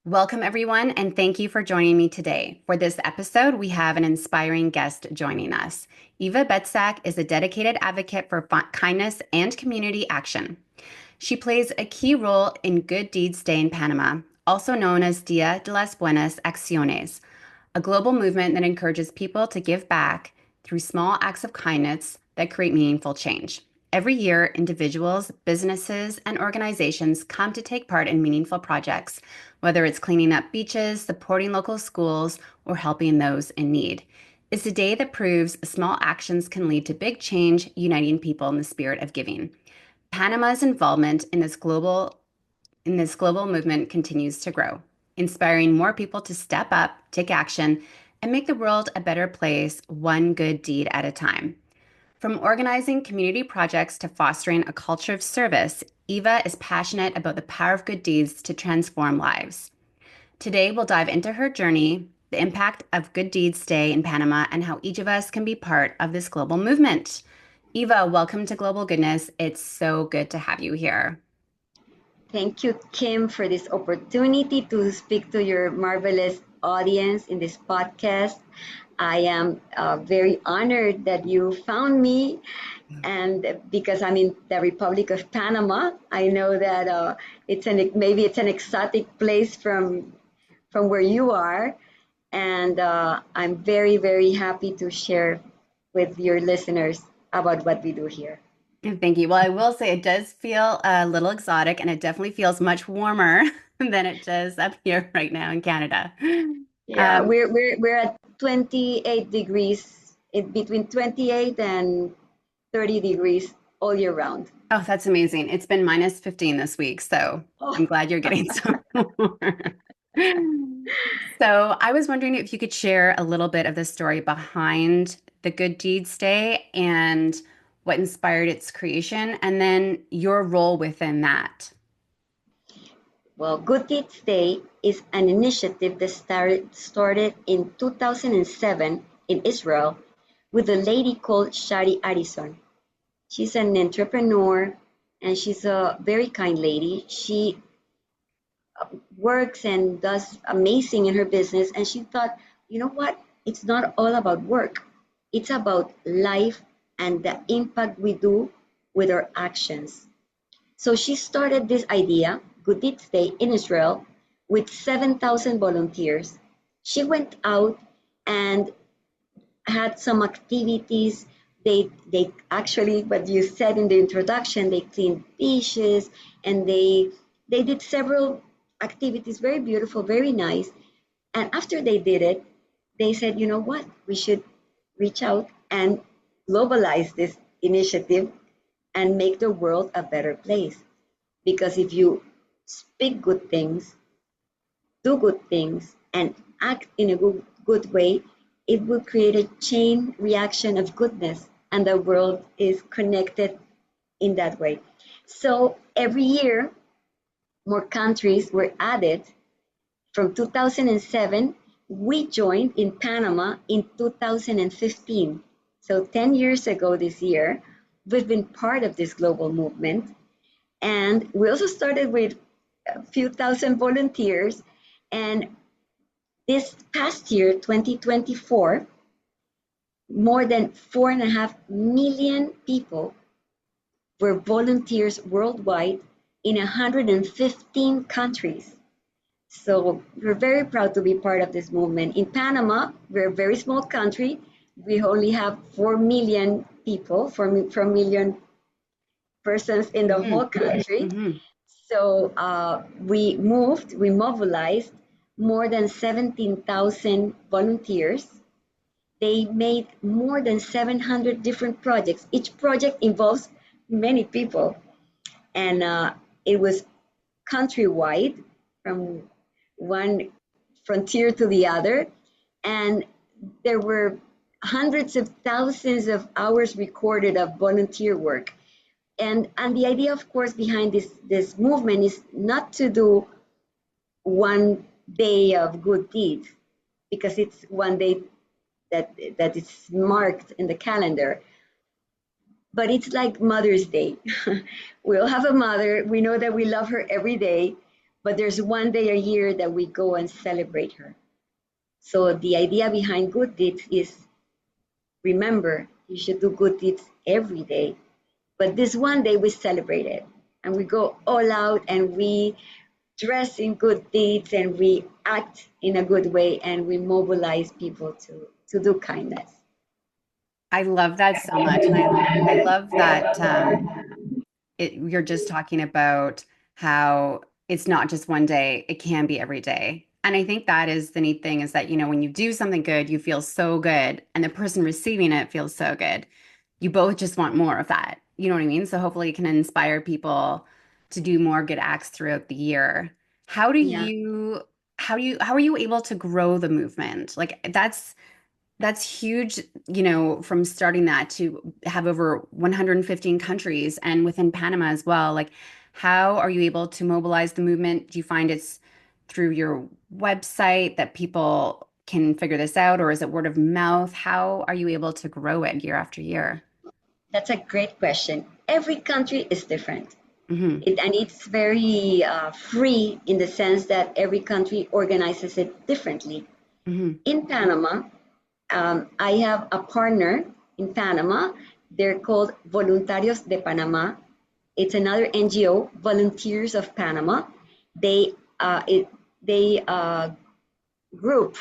Welcome, everyone, and thank you for joining me today. For this episode, we have an inspiring guest joining us. Eva Bettsak is a dedicated advocate for kindness and community action. She plays a key role in Good Deeds Day in Panama, also known as Dia de las Buenas Acciones, a global movement that encourages people to give back through small acts of kindness that create meaningful change. Every year, individuals, businesses, and organizations come to take part in meaningful projects, whether it's cleaning up beaches, supporting local schools, or helping those in need. It's a day that proves small actions can lead to big change, uniting people in the spirit of giving. Panama's involvement in this global movement continues to grow, inspiring more people to step up, take action, and make the world a better place, one good deed at a time. From organizing community projects to fostering a culture of service, Eva is passionate about the power of good deeds to transform lives. Today, we'll dive into her journey, the impact of Good Deeds Day in Panama, and how each of us can be part of this global movement. Eva, welcome to Global Goodness. It's so good to have you here. Thank you, Kim, for this opportunity to speak to your marvelous audience in this podcast. I am very honored that you found me, and because I'm in the Republic of Panama, I know that maybe it's an exotic place from where you are, and I'm very very happy to share with your listeners about what we do here. Thank you. Well, I will say it does feel a little exotic, and it definitely feels much warmer than it does up here right now in Canada. Yeah, Um, we're at 28 degrees, between 28 and 30 degrees all year round. oh, that's amazing. It's been minus 15 this week, so I'm Oh, glad you're getting some more. So I was wondering if you could share a little bit of the story behind the Good Deeds Day and what inspired its creation, and then your role within that. well, Good Deeds Day is an initiative that started in 2007 in Israel with a lady called Shari Arison. She's an entrepreneur and she's a very kind lady. She works and does amazing in her business. And she thought, you know what? It's not all about work, it's about life and the impact we do with our actions. So she started this idea, Good Deeds Day, in Israel with 7,000 volunteers. She went out and had some activities. They actually, what you said in the introduction, they cleaned beaches and they did several activities, very beautiful, very nice. And after they did it, they said, you know what, we should reach out and globalize this initiative and make the world a better place. Because if you speak good things, do good things, and act in a good way, it will create a chain reaction of goodness, and the world is connected in that way. So every year, more countries were added. From 2007, we joined in Panama in 2015. So 10 years ago this year, we've been part of this global movement. And we also started with a few thousand volunteers. And this past year, 2024, more than 4.5 million people were volunteers worldwide in 115 countries. So we're very proud to be part of this movement. In Panama, we're a very small country. We only have 4 million people, 4 million persons in the whole country. Mm-hmm. So we mobilized more than 17,000 volunteers. They made more than 700 different projects. Each project involves many people. And it was countrywide from one frontier to the other. And there were hundreds of thousands of hours recorded of volunteer work. And the idea, of course, behind this movement is not to do one day of good deeds, because it's one day that is marked in the calendar. But it's like Mother's Day. We all have a mother. We know that we love her every day. but there's one day a year that we go and celebrate her. So the idea behind good deeds is, remember, you should do good deeds every day, but this one day we celebrate it and we go all out and we dress in good deeds and we act in a good way and we mobilize people to do kindness. I love that so much. And I love that you're just talking about how it's not just one day, it can be every day. And I think that is the neat thing is that, when you do something good, you feel so good, and the person receiving it feels so good. You both just want more of that. You know what I mean? So hopefully it can inspire people to do more good acts throughout the year. How do Yeah, you how are you able to grow the movement? Like that's huge, from starting that to have over 115 countries and within Panama as well. Like, how are you able to mobilize the movement? Do you find it's through your website that people can figure this out, or is it word of mouth? How are you able to grow it year after year? that's a great question. Every country is different. Hmm. And it's very free in the sense that every country organizes it differently. Hmm. In Panama, I have a partner in Panama. They're called Voluntarios de Panama. It's another NGO, Volunteers of Panama. They they group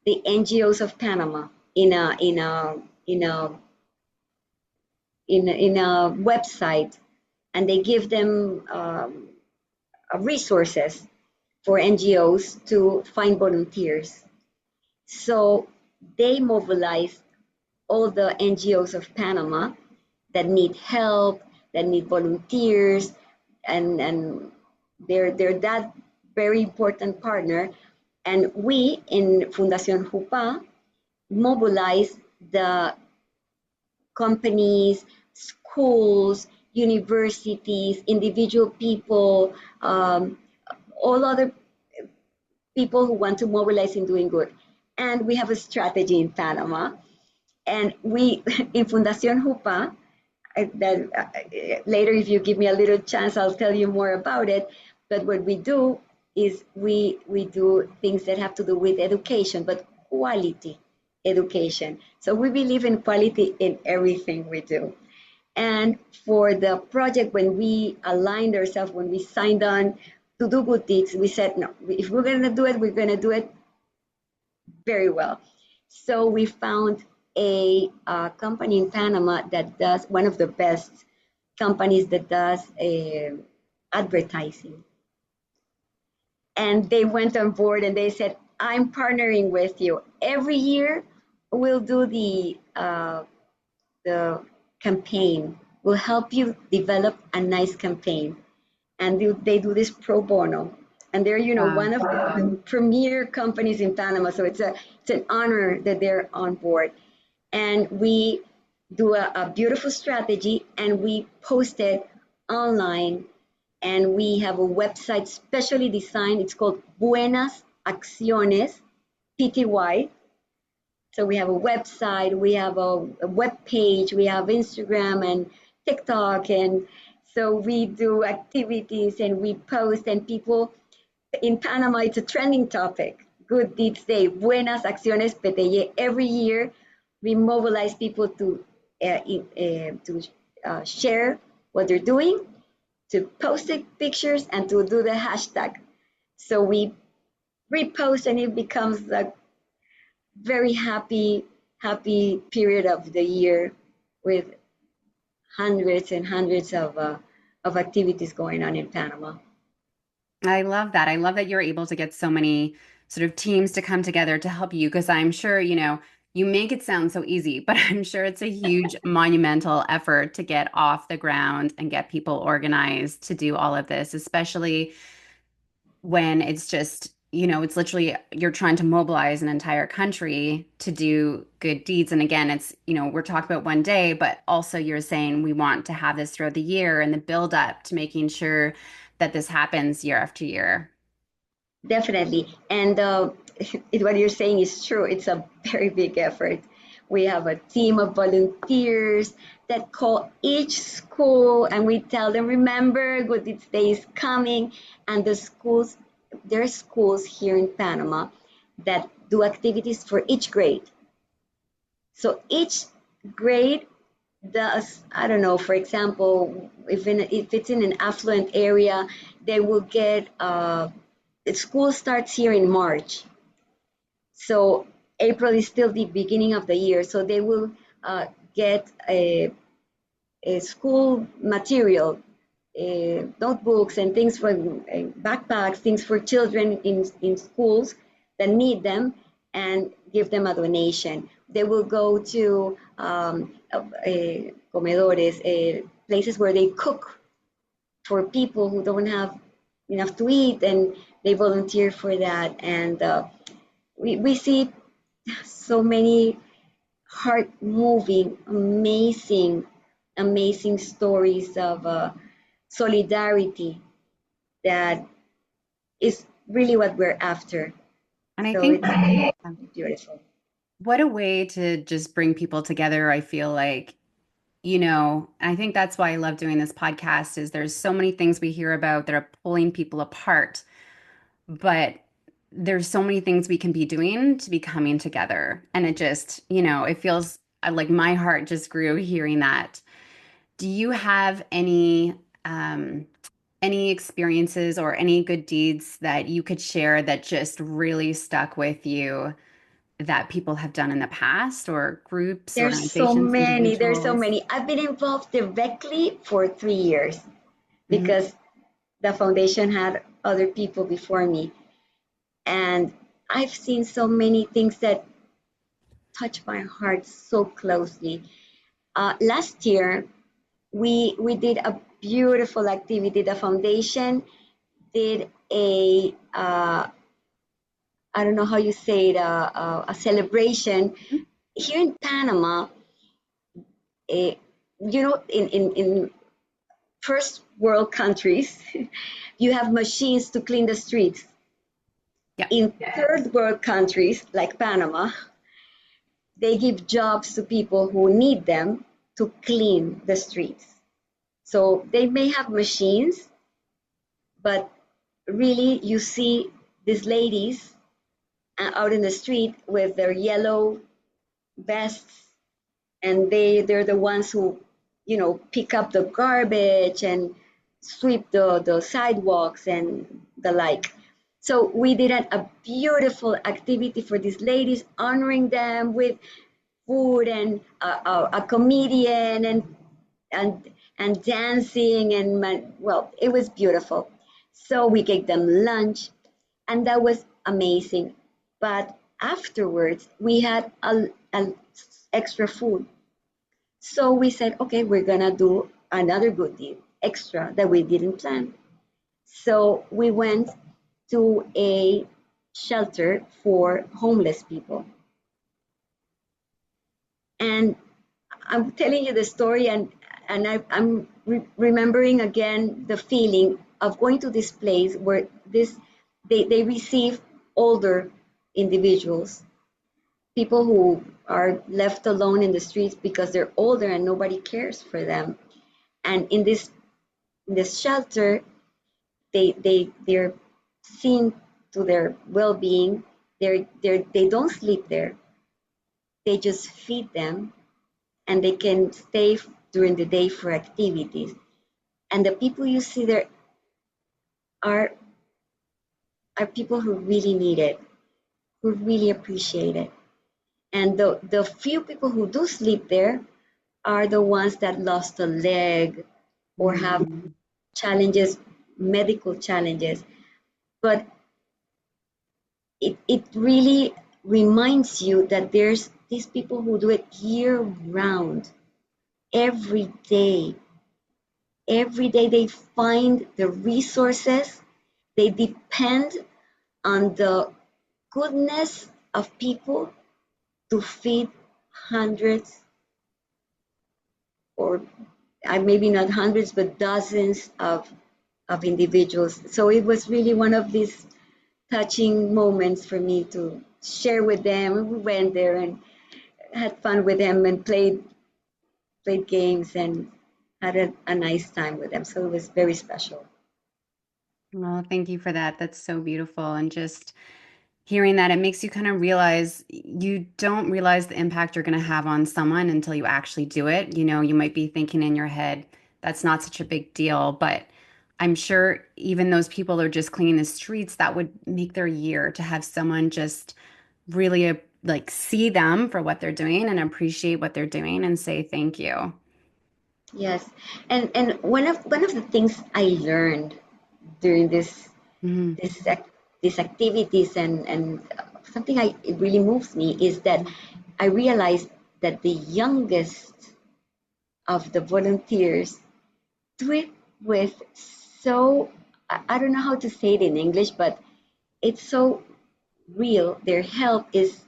the NGOs of Panama in a website, and they give them resources for NGOs to find volunteers. So they mobilize all the NGOs of Panama that need help, that need volunteers, and they're that very important partner. And we in Fundación JUPA mobilize the companies, schools, universities, individual people, all other people who want to mobilize in doing good. And we have a strategy in Panama. And we, in Fundación JUPA, later, if you give me a little chance, I'll tell you more about it. But what we do is we do things that have to do with education, but quality education. So we believe in quality in everything we do. And for the project, when we aligned ourselves, when we signed on to do good deeds, we said, no, if we're going to do it, we're going to do it very well. So we found a company in Panama that does, one of the best companies that does advertising. And they went on board and they said, I'm partnering with you. Every year we'll do the campaign. We'll help you develop a nice campaign. And they do this pro bono. And they're, Wow. one of the premier companies in Panama. So it's an honor that they're on board. And we do a beautiful strategy and we post it online. And we have a website specially designed. It's called Buenas Acciones, PTY. So we have a website, we have a web page, we have Instagram and TikTok. And so we do activities and we post, and people in Panama, it's a trending topic. Good Deeds Day, Buenas Acciones PTY. Every year, we mobilize people to share what they're doing, to post the pictures, and to do the hashtag. So we repost, and it becomes a very happy period of the year with hundreds and hundreds of activities going on in Panama. I love that. I love that you're able to get so many sort of teams to come together to help you because I'm sure, you make it sound so easy, but I'm sure it's a huge monumental effort to get off the ground and get people organized to do all of this, especially when it's just, it's literally you're trying to mobilize an entire country to do good deeds. And again, it's, we're talking about one day, but also you're saying we want to have this throughout the year and the build up to making sure that this happens year after year. Definitely. And what you're saying is true. It's a very big effort. We have a team of volunteers that call each school and we tell them, remember, Good Deeds Day is coming. And there are schools here in Panama that do activities for each grade. So each grade does, I don't know, for example, if it's in an affluent area, they will get, school starts here in March. So April is still the beginning of the year. So they will get a school material, notebooks and things for backpacks, things for children in schools that need them, and give them a donation. They will go to comedores, places where they cook for people who don't have enough to eat, and they volunteer for that. And we see so many heart moving, amazing stories of solidarity that is really what we're after. And I So think it's beautiful. what a way to just bring people together. I feel like, I think that's why I love doing this podcast is there's so many things we hear about that are pulling people apart, but there's so many things we can be doing to be coming together. And it just, it feels like my heart just grew hearing that. Do you have any experiences or any good deeds that you could share that just really stuck with you that people have done in the past, or groups, organizations, There's so individuals? many. I've been involved directly for 3 years Mhm. because the foundation had other people before me. And I've seen so many things that touch my heart so closely. Last year, we did a beautiful activity. The foundation did I don't know how you say it, a celebration here in Panama. eh, in first world countries, you have machines to clean the streets. Yeah. In third world countries like Panama, they give jobs to people who need them to clean the streets. So they may have machines, but really you see these ladies out in the street with their yellow vests, and they're the ones who pick up the garbage and sweep the sidewalks and the like. So we did a beautiful activity for these ladies, honoring them with food and a comedian and and dancing, and well, it was beautiful. So we gave them lunch, and that was amazing. But afterwards, we had a extra food. So we said, okay, we're gonna do another good deed extra that we didn't plan. So we went to a shelter for homeless people. And I'm telling you the story, and I'm remembering again the feeling of going to this place where they receive older individuals, people who are left alone in the streets because they're older and nobody cares for them. And in this shelter, they're seen to their well-being. They don't sleep there. They just feed them, and they can stay during the day for activities. And the people you see there are are people who really need it, who really appreciate it. And the few people who do sleep there are the ones that lost a leg or have Mm. challenges, medical challenges. But it really reminds you that there's these people who do it year round, every day. Every day they find the resources, they depend on the goodness of people to feed hundreds, or maybe not hundreds, but dozens of individuals. So it was really one of these touching moments for me to share with them. We went there, and had fun with them and played games and had a nice time with them. So it was very special. Well, thank you for that. That's so beautiful. And just hearing that, it makes you kind of realize you don't realize the impact you're going to have on someone until you actually do it. You might be thinking in your head, that's not such a big deal. But I'm sure even those people that are just cleaning the streets, that would make their year to have someone just really like see them for what they're doing and appreciate what they're doing and say thank you. Yes, and one of the things I learned during Mhm. this ac- these activities and something it really moves me is that I realized that the youngest of the volunteers do it with so I don't know how to say it in English, but it's so real. Their help is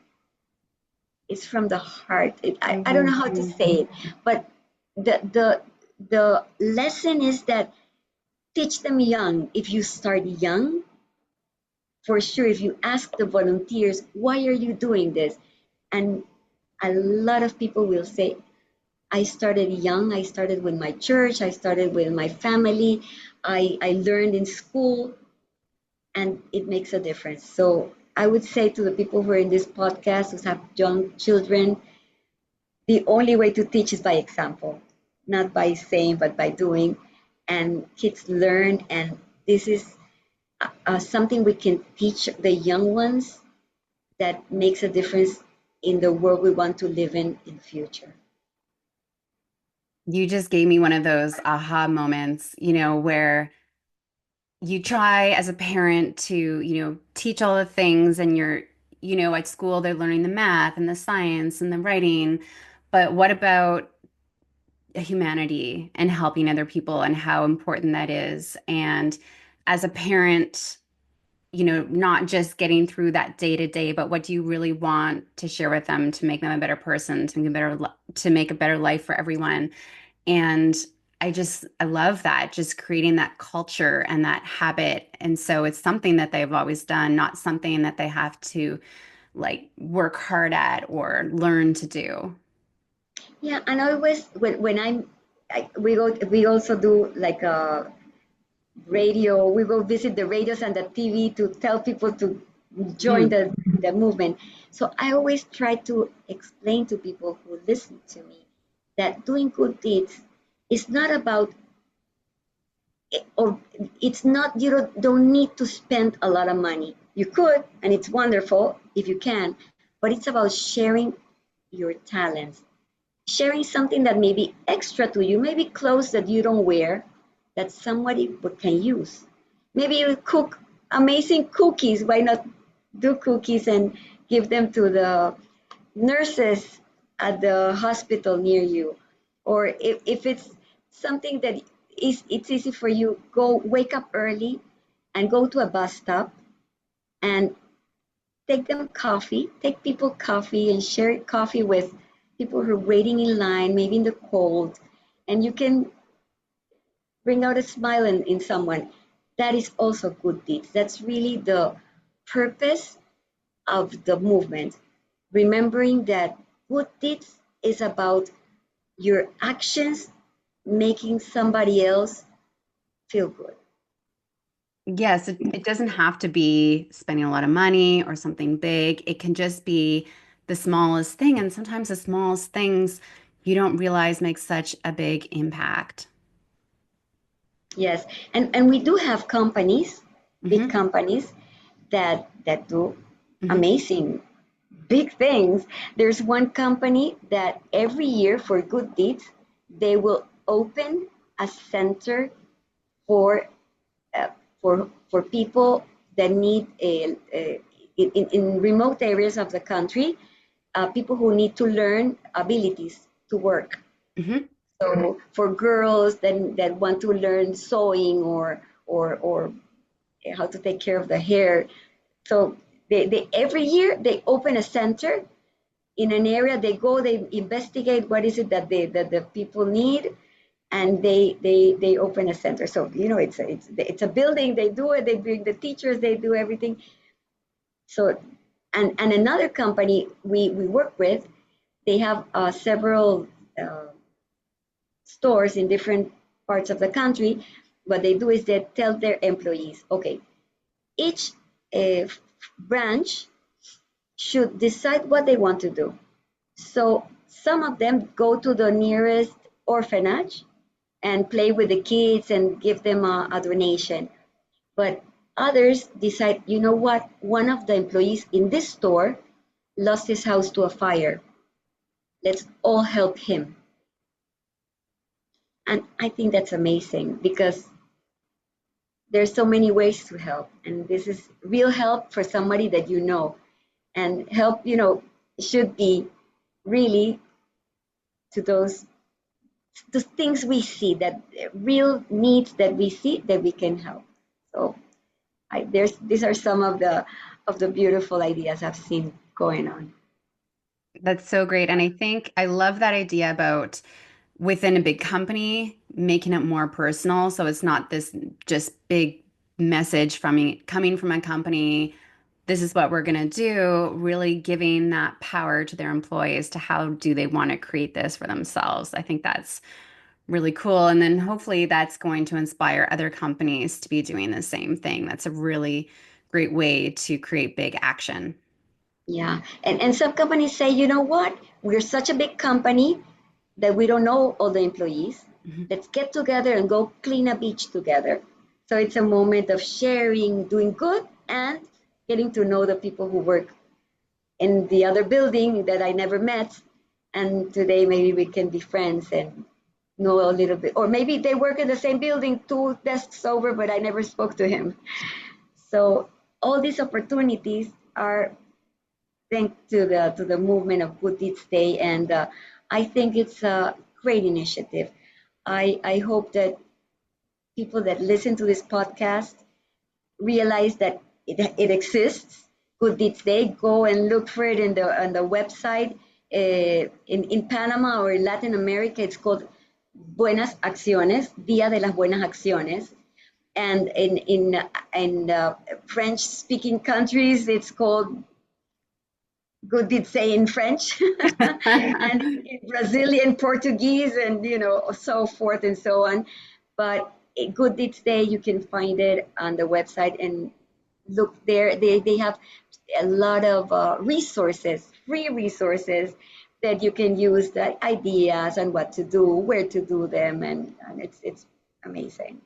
from the heart. I don't know how to Mhm. say it, but the the the lesson is that teach them young. If you start young, for sure, if you ask the volunteers, why are you doing this? And a lot of people will say, I started young. I started with my church. I started with my family. I learned in school, and it makes a difference. So I would say to the people who are in this podcast who have young children, the only way to teach is by example, not by saying, but by doing. And kids learn, and this is something we can teach the young ones that makes a difference in the world we want to live in the future. You just gave me one of those aha moments, where you try as a parent to, teach all the things and at school they're learning the math and the science and the writing. But what about humanity and helping other people and how important that is? And as a parent, not just getting through that day to day, but what do you really want to share with them to make them a better person, to make a better life for everyone? And I love that, just creating that culture and that habit. And so it's something that they've always done, not something that they have to like work hard at or learn to do. Yeah, and I always when we also do like a radio. We go visit the radios and the TV to tell people to join Mhm. the movement. So I always try to explain to people who listen to me that doing good deeds is not about or it's not don't need to spend a lot of money. You could, and it's wonderful if you can, but it's about sharing your talents, sharing something that may be extra to you, maybe clothes that you don't wear that somebody can use. Maybe you cook amazing cookies. Why not do cookies and give them to the nurses at the hospital near you? Or if it's something that it's easy for you, go wake up early and go to a bus stop and take them coffee, take people coffee and share coffee with people who are waiting in line, maybe in the cold, and you can bring out a smile in someone. That is also good deeds. That's really the purpose of the movement. Remembering that good deeds is about your actions making somebody else feel good. Yes, it doesn't have to be spending a lot of money or something big. It can just be the smallest thing. And sometimes the smallest things you don't realize make such a big impact. Yes, and we do have companies, big Hmm. companies that do Hmm. amazing big things. There's one company that every year for good deeds, they will open a center for uh, for people that need in remote areas of the country, people who need to learn abilities to work. Hmm. So for girls that want to learn sewing or how to take care of the hair, so they every year they open a center in an area. They go, they investigate what is it that the people need, and they open a center. So it's a building. They do it. They bring the teachers. They do everything. So and another company we work with. They have several uh, stores in different parts of the country. What they do is they tell their employees, okay, each uh, branch should decide what they want to do. So some of them go to the nearest orphanage and play with the kids and give them a donation. But others decide, you know what, one of the employees in this store lost his house to a fire. Let's all help him. And I think that's amazing because there's so many ways to help. And this is real help for somebody that you know. And help, should be really to those things we see, that real needs that we see that we can help. So these are some of the beautiful ideas I've seen going on. That's so great. And I think I love that idea about within a big company, making it more personal. So it's not this just big message coming from a company. This is what we're going to do, really giving that power to their employees to how do they want to create this for themselves. I think that's really cool. And then hopefully that's going to inspire other companies to be doing the same thing. That's a really great way to create big action. Yeah, and some companies say, you know what, we're such a big company that we don't know all the employees. Mhm. Let's get together and go clean a beach together. So it's a moment of sharing, doing good, and getting to know the people who work in the other building that I never met. And today maybe we can be friends and know a little bit. Or maybe they work in the same building, two desks over, but I never spoke to him. So all these opportunities are thanks to the movement of Good Deeds Day, and I think it's a great initiative. I hope that people that listen to this podcast realize that it exists. Good Deeds Day. Go and look for it in the website. In Panama or Latin America, it's called Buenas Acciones, Día de las Buenas Acciones. And in French-speaking countries, it's called Good Did Say in French, and in Brazilian Portuguese, and so forth and so on. But Good Did Say, you can find it on the website and look there. They have a lot of resources, free resources that you can use, the ideas on what to do, where to do them, and it's amazing.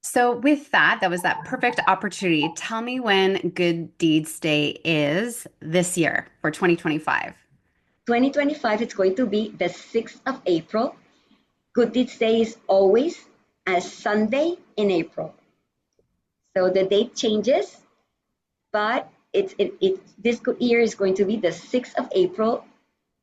So with that, that was that perfect opportunity. Tell me when Good Deeds Day is this year for 2025. 2025, it's going to be the 6th of April. Good Deeds Day is always a Sunday in April. So the date changes, but this year is going to be the 6th of April.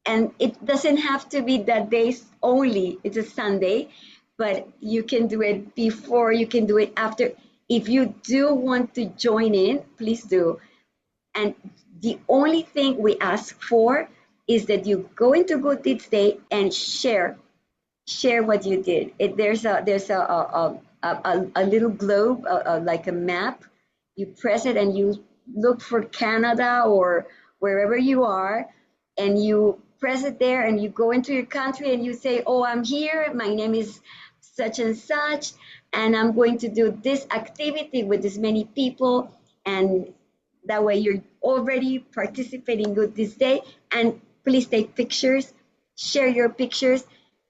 And it doesn't have to be that day only. It's a Sunday, but you can do it before, you can do it after. If you do want to join in, please do. And the only thing we ask for is that you go into Good Deeds Day and share what you did. There's a little globe, like a map. You press it and you look for Canada or wherever you are, and you press it there and you go into your country and you say, oh, I'm here, my name is such and such, and I'm going to do this activity with this many people. And that way you're already participating with this day. And please take pictures, share your pictures,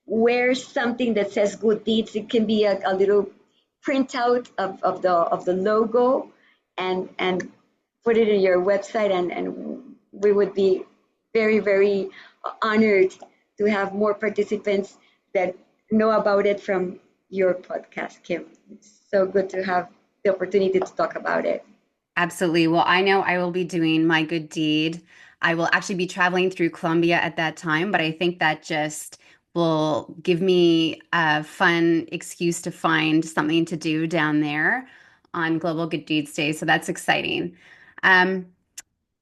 wear something that says good deeds. It can be a little printout of the logo, and put it in your website, and we would be very, very honored to have more participants that know about it from your podcast, Kim. It's so good to have the opportunity to talk about it. Absolutely. Well, I know I will be doing my good deed. I will actually be traveling through Colombia at that time, but I think that just will give me a fun excuse to find something to do down there on Global Good Deeds Day. So that's exciting. Um,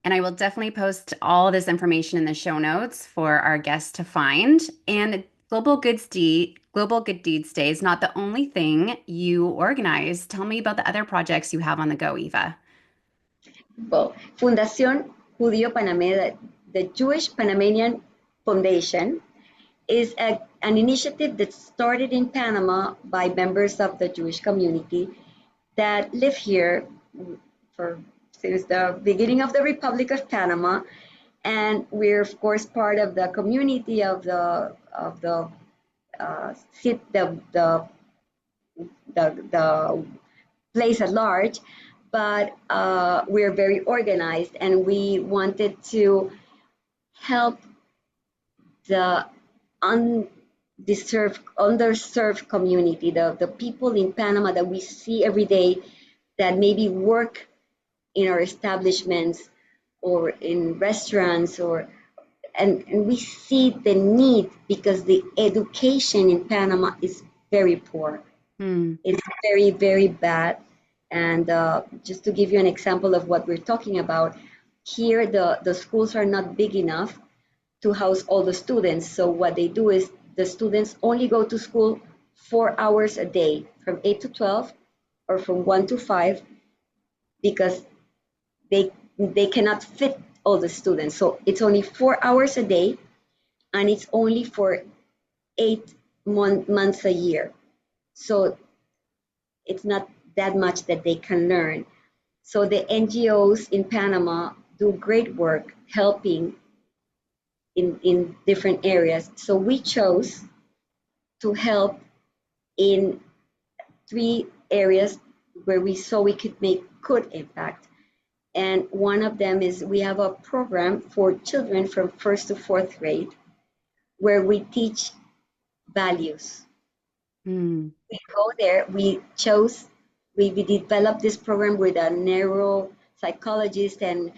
and I will definitely post all this information in the show notes for our guests to find. And Global Good Deeds Day is not the only thing you organize. Tell me about the other projects you have on the go, Eva. Well, Fundación Judío Panameña, the Jewish Panamanian Foundation is an initiative that started in Panama by members of the Jewish community that live here for since the beginning of the Republic of Panama, and we're of course part of the community of the the place at large, but we're very organized, and we wanted to help the underserved community, the people in Panama that we see every day that maybe work in our establishments or in restaurants and we see the need because the education in Panama is very poor. It's very, very bad. And just to give you an example of what we're talking about, here the schools are not big enough to house all the students. So what they do is the students only go to school 4 hours a day, from 8 to 12 or from 1 to 5, because they cannot fit all the students. So it's only 4 hours a day, and it's only for 8 months a year. So it's not that much that they can learn. So the NGOs in Panama do great work helping in different areas. So we chose to help in 3 areas where we saw we could make good impact. And one of them is we have a program for children from 1st to 4th grade where we teach values. We go there, we developed this program with a neuropsychologist and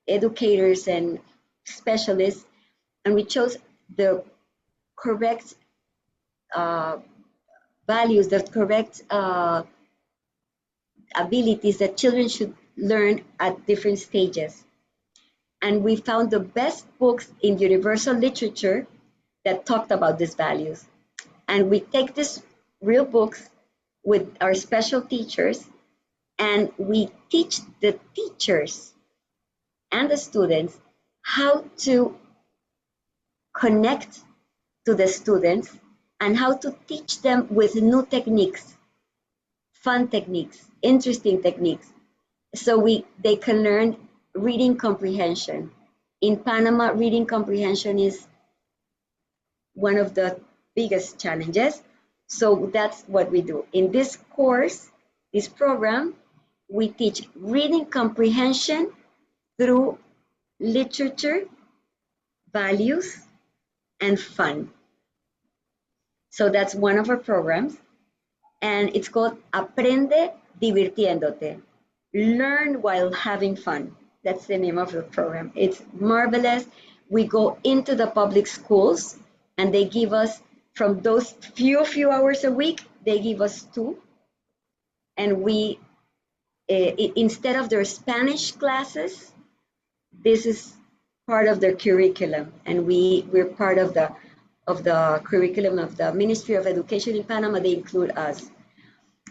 educators and specialists, and we chose the correct values, the correct abilities that children should learn at different stages. And we found the best books in universal literature that talked about these values. And we take these real books with our special teachers, and we teach the teachers and the students how to connect to the students and how to teach them with new techniques, fun techniques, interesting techniques. So they can learn reading comprehension. In Panama, reading comprehension is one of the biggest challenges. So that's what we do. In this course, this program, we teach reading comprehension through literature, values, and fun. So that's one of our programs. And it's called Aprende Divirtiéndote. Learn while having fun. That's the name of the program. It's marvelous. We go into the public schools, and they give us, from those few hours a week, they give us 2. And we, instead of their Spanish classes, this is part of their curriculum. And we're part of the curriculum of the Ministry of Education in Panama. They include us.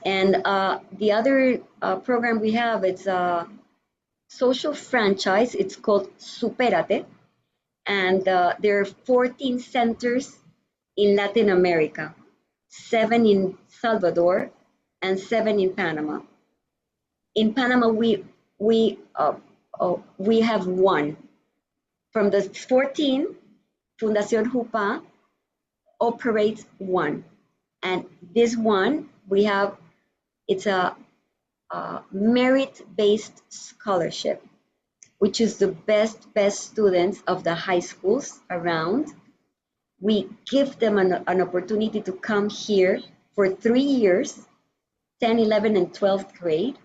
And the other program we have, it's a social franchise. It's called Supérate. And there are 14 centers in Latin America, 7 in Salvador and 7 in Panama. In Panama, we have 1. From the 14, Fundación JUPA operates 1. And this one, it's a merit-based scholarship, which is the best students of the high schools around. We give them an opportunity to come here for 3 years, 10, 11, and 12th grade,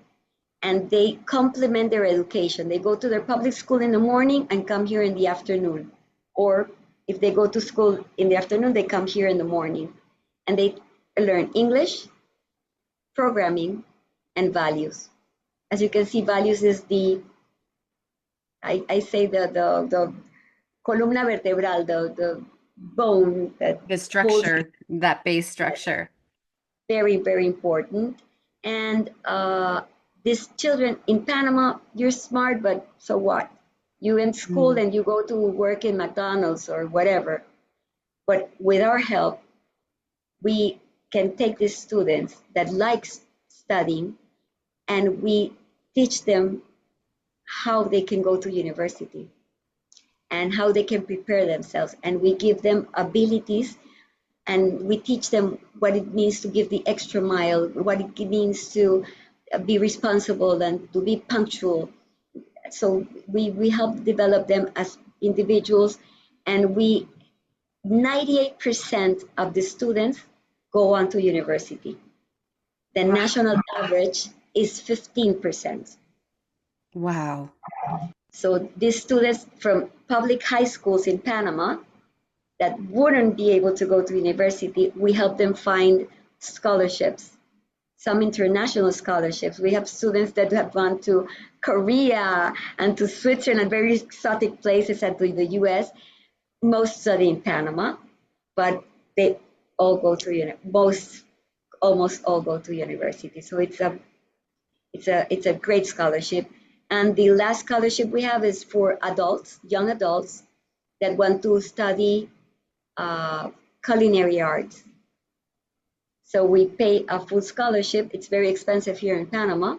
and they complement their education. They go to their public school in the morning and come here in the afternoon. Or if they go to school in the afternoon, they come here in the morning. And they learn English, programming, and values. As you can see, values is I say the columna vertebral, the bone that The structure, that base structure. Very, very important. And these children in Panama, you're smart, but so what? You in school Mm. and you go to work in McDonald's or whatever. But with our help, we can take these students that like studying and we teach them how they can go to university and how they can prepare themselves. And we give them abilities and we teach them what it means to give the extra mile, what it means to be responsible and to be punctual. So we help develop them as individuals, and we 98% of the students go on to university. The national average is 15%. Wow. So these students from public high schools in Panama that wouldn't be able to go to university, we help them find scholarships, some international scholarships. We have students that have gone to Korea and to Switzerland, very exotic places, and to the US. Most study in Panama, but they all go to almost all go to university. So it's a great scholarship. And the last scholarship we have is for adults, young adults that want to study uh, culinary arts. So we pay a full scholarship. It's very expensive here in Panama.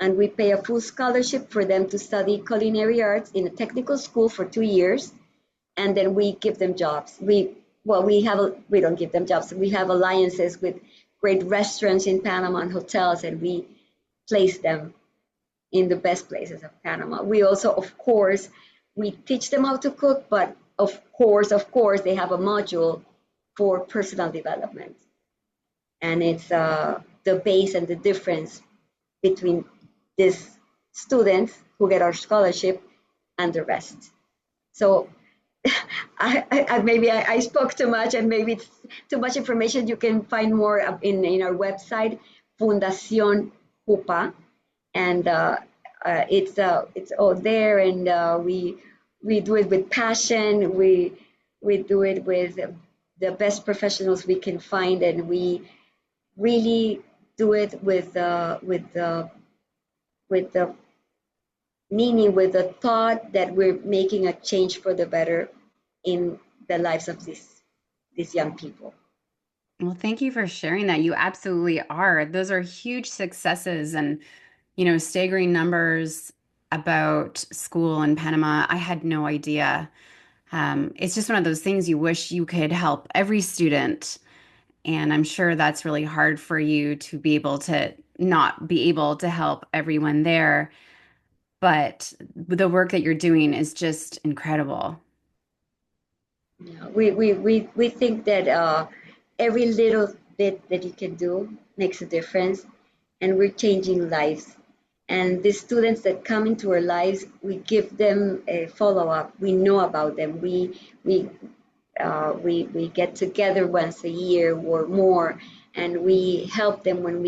And we pay a full scholarship for them to study culinary arts in a technical school for 2 years. And then we give them jobs. We don't give them jobs. We have alliances with great restaurants in Panama and hotels, and we place them in the best places of Panama. We also, of course, we teach them how to cook, but of course, they have a module for personal development. And it's the base and the difference between these students who get our scholarship and the rest. So maybe I spoke too much and maybe it's too much information. You can find more in our website, Fundación JUPA, and it's all there. And we do it with passion. We do it with the best professionals we can find, and we really do it with the meaning, with the thought that we're making a change for the better in the lives of these young people. Well, thank you for sharing that. You absolutely are. Those are huge successes and, staggering numbers about school in Panama. I had no idea. It's just one of those things you wish you could help every student. And I'm sure that's really hard for you to be able to not be able to help everyone there. But the work that you're doing is just incredible. Yeah, we think that every little bit that you can do makes a difference, and we're changing lives. And the students that come into our lives, we give them a follow up. We know about them. We get together once a year or more, and we help them when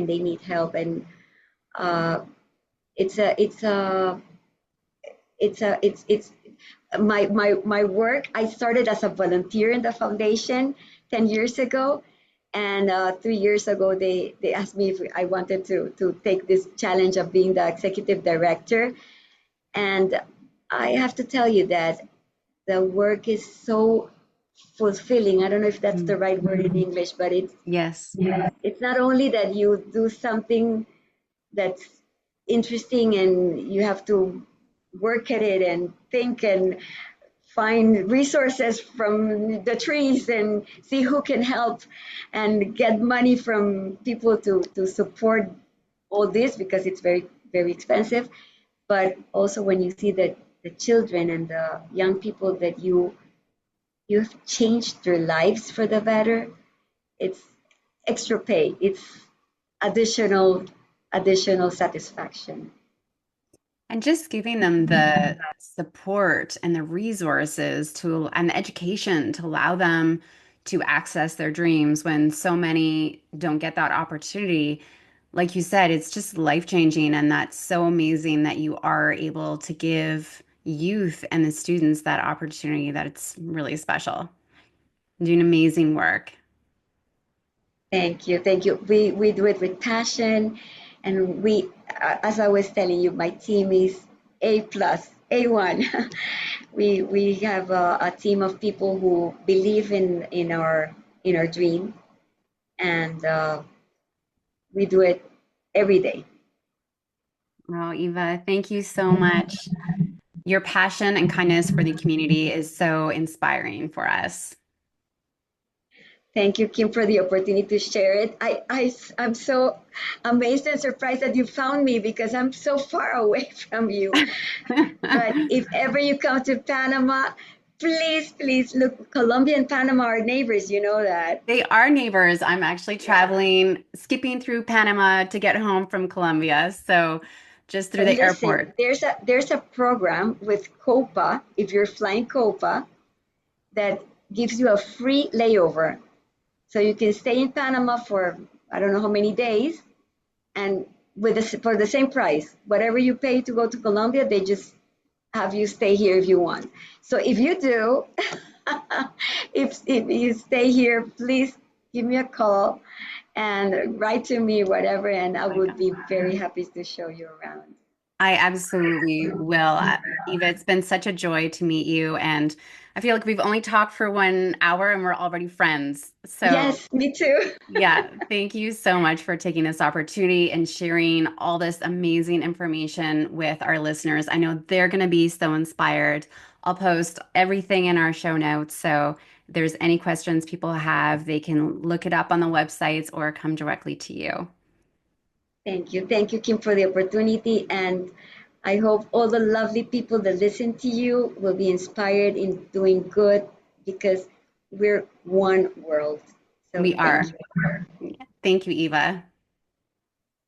they need help. And uh, it's a it's a it's my work. I started as a volunteer in the foundation 10 years ago, and 3 years ago they asked me if I wanted to take this challenge of being the executive director. And I have to tell you that the work is so fulfilling. I don't know if that's the Mm. right word in English, but Yes. it's not only that you do something that's interesting and you have to work at it and think and find resources from the trees and see who can help and get money from people to support all this because it's very, very expensive. But also when you see that the children and the young people that you've changed their lives for the better, it's extra pay. It's additional additional satisfaction. And just giving them the support and the resources and the education to allow them to access their dreams when so many don't get that opportunity. Like you said, it's just life-changing, and that's so amazing that you are able to give youth and the students that opportunity. That it's really special. Doing amazing work. Thank you, thank you. We do it with passion, and as I was telling you, my team is A plus. A1. We have a team of people who believe in our dream, and we do it every day. Oh, Eva, thank you so much. Your passion and kindness for the community is so inspiring for us. Thank you, Kim, for the opportunity to share it. I'm so amazed and surprised that you found me because I'm so far away from you. But if ever you come to Panama, please, please look. Colombia and Panama are neighbors. You know that. They are neighbors. I'm actually Yeah. traveling, skipping through Panama to get home from Colombia. So just through And the listen, airport. there's a program with Copa. If you're flying Copa, that gives you a free layover, so you can stay in Panama for I don't know how many days, and for the same price. Whatever you pay to go to Colombia, they just have you stay here if you want. So if you do, if you stay here, please give me a call and write to me, whatever, and I would be very happy to show you around. I absolutely will. Eva, it's been such a joy to meet you. And I feel like we've only talked for 1 hour and we're already friends. So, Yes, me too. yeah, thank you so much for taking this opportunity and sharing all this amazing information with our listeners. I know they're going to be so inspired. I'll post everything in our show notes. So, if there's any questions people have, they can look it up on the websites or come directly to you. Thank you, Kim, for the opportunity, and I hope all the lovely people that listen to you will be inspired in doing good because we're one world. So We thank are. you. Thank you, Eva.